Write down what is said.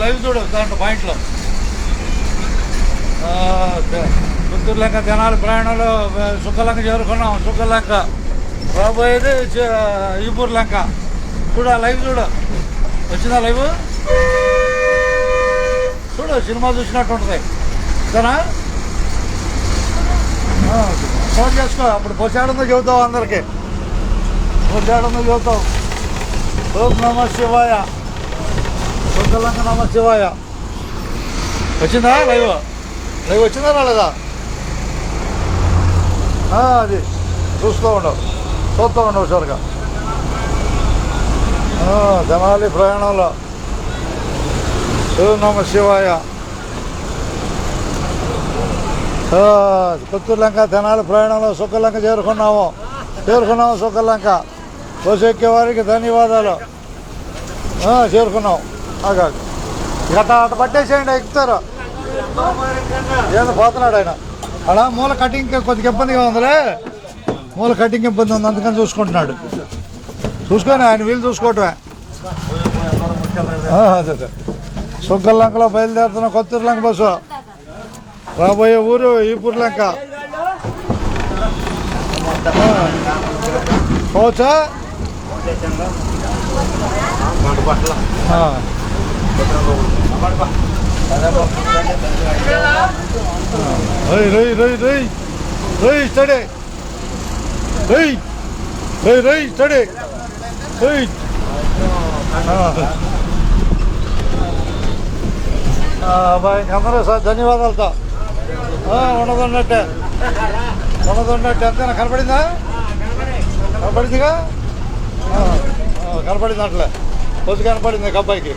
Live చూడు దాంట్లో పాయింట్లో. గుంటూరు లంక తెనాలి ప్రయాణంలో సుక్కలంక చేరుకున్నాం. సుక్కలంక రాబోయేది ఈపూర్ లంక. చూడ లైవ్ చూడు, వచ్చిందా లైవ్ చూడు, సినిమా చూసినట్టు ఉంటుంది సరేనా. ఫోన్ చేసుకో, అప్పుడు పొసాడుందో చెబుతావు అందరికి, పొసాడుందో చెబుతావు. ఓం నమ శివాయ, సుక్కలంక నమ శివాయ. వచ్చిందా లైవ్? లైవ్ వచ్చిందా రాలేదా? అది చూస్తూ ఉండవు సార్గా. తెనాలి ప్రయాణంలో ఓం నమ శివాయ. పుత్తూరు లంక తెనాలి ప్రయాణంలో సుక్కలంక చేరుకున్నాము సుక్కలంక. బస్సు ఎక్కే వారికి ధన్యవాదాలు. చేరుకున్నాం. గత అట పట్టేసేయండి, ఎక్కుతారు. ఏదో పోతున్నాడు ఆయన అలా. మూల కటింగ్ కొద్దిగా ఇబ్బందిగా ఉందిలే, మూల కటింగ్ ఇబ్బంది ఉంది, అందుకని చూసుకుంటున్నాడు. చూసుకొని ఆయన వీలు చూసుకోవటమే. అదే సుక్కలంకలో బయలుదేరుతున్న కొత్తూరు లంక బస్సు. రాబోయే ఊరు ఈపూర్ లంక. పోవచ్చా? స్టడీ స్టడీ అందరూ ధన్యవాదాలతో ఉండదున్నట్టే అంతేనా? కనపడిందా? కనపడిందిగా, కనపడింది అట్లే. పొద్దు కనపడింది అబ్బాయికి.